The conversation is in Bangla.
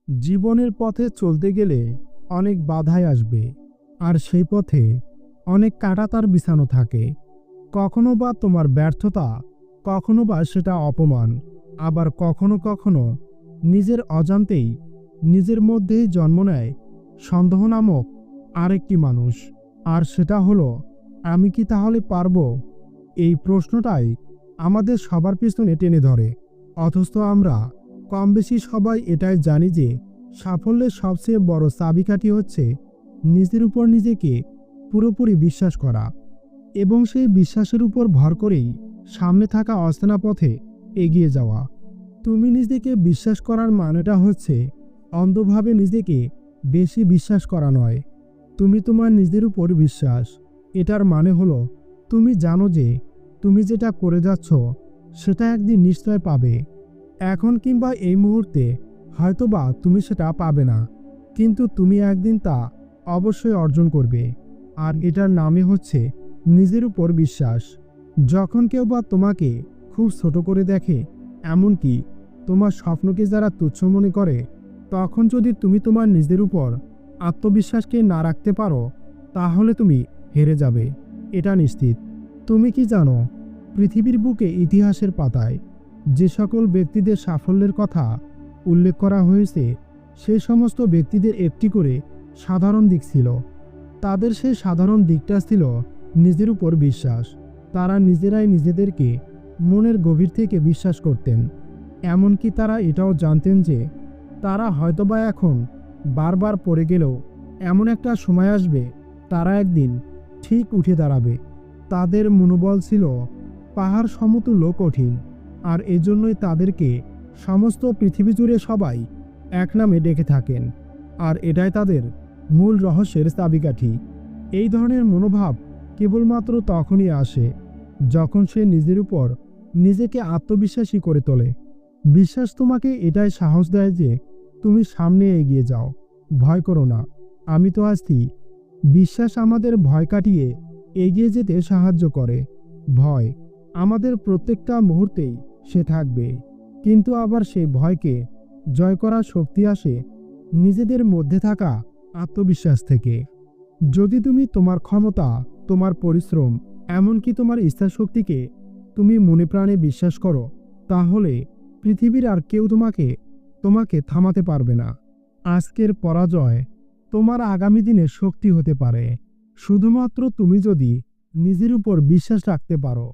জীবনের পথে চলতে গেলে অনেক বাধাই আসবে, আর সেই পথে অনেক কাঁটাতার বিছানো থাকে। কখনো বা তোমার ব্যর্থতা, কখনো বা সেটা অপমান, আবার কখনো কখনো নিজের অজান্তেই নিজের মধ্যেই জন্ম নেয় সন্দেহ নামক আরেকটি মানুষ। আর সেটা হলো, আমি কি তাহলে পারবো? এই প্রশ্নটাই আমাদের সবার পিছনে টেনে ধরে। অথচ আমরা কম বেশি সবাই এটাই জানি যে সাফল্যের সবচেয়ে বড় চাবিকাঠি হচ্ছে নিজের উপর নিজেকে পুরোপুরি বিশ্বাস করা, এবং সেই বিশ্বাসের উপর ভর করেই সামনে থাকা অচেনা পথে এগিয়ে যাওয়া। তুমি নিজেকে বিশ্বাস করার মানেটা হচ্ছে অন্ধভাবে নিজেকে বেশি বিশ্বাস করা নয়। তুমি তোমার নিজের উপর বিশ্বাস, এটার মানে হলো তুমি জানো যে তুমি যেটা করে যাচ্ছ সেটা একদিন নিশ্চয় পাবে। এখন কিংবা এই মুহূর্তে হয়তোবা তুমি সেটা পাবে না, কিন্তু তুমি একদিন তা অবশ্যই অর্জন করবে। আর এটার নামই হচ্ছে নিজের উপর বিশ্বাস। যখন কেউ বা তোমাকে খুব ছোট করে দেখে, এমনকি তোমার স্বপ্নকে যারা তুচ্ছ মনে করে, তখন যদি তুমি তোমার নিজের উপর আত্মবিশ্বাসকে না রাখতে পারো, তাহলে তুমি হেরে যাবে, এটা নিশ্চিত। তুমি কি জানো, পৃথিবীর বুকে ইতিহাসের পাতায় যে সকল ব্যক্তিদের সাফল্যের কথা উল্লেখ করা হয়েছে, সেই সমস্ত ব্যক্তিদের একটি করে সাধারণ দিক ছিল। তাদের সেই সাধারণ দিকটা ছিল নিজের উপর বিশ্বাস। তারা নিজেরাই নিজেদেরকে মনের গভীর থেকে বিশ্বাস করতেন। এমনকি তারা এটাও জানতেন যে তারা হয়তোবা এখন বারবার পড়ে গেলেও এমন একটা সময় আসবে তারা একদিন ঠিক উঠে দাঁড়াবে। তাদের মনোবল ছিল পাহাড় সমতুল্য কঠিন, আর এজন্যই তাদেরকে সমস্ত পৃথিবী জুড়ে সবাই এক নামে ডেকে থাকেন। আর এটাই তাদের মূল রহস্যের চাবিকাঠি। এই ধরনের মনোভাব কেবলমাত্র তখনই আসে যখন সে নিজের উপর নিজেকে আত্মবিশ্বাসী করে তোলে। বিশ্বাস তোমাকে এটাই সাহস দেয় যে তুমি সামনে এগিয়ে যাও, ভয় করো না, আমি তো আছি। বিশ্বাস আমাদের ভয় কাটিয়ে এগিয়ে যেতে সাহায্য করে। ভয় আমাদের প্রত্যেকটা মুহূর্তেই সে থাকবে, কিন্তু আবার সেই ভয়কে জয় করার শক্তি আসে নিজেদের মধ্যে থাকা আত্মবিশ্বাস থেকে। যদি তুমি তোমার ক্ষমতা, তোমার পরিশ্রম, এমনকি তোমার ইচ্ছাশক্তিকে তুমি মনে প্রাণে বিশ্বাস করো, তাহলে পৃথিবীর আর কেউ তোমাকে তোমাকে থামাতে পারবে না। আজকের পরাজয় তোমার আগামী দিনের শক্তি হতে পারে, শুধুমাত্র তুমি যদি নিজের উপর বিশ্বাস রাখতে পারো।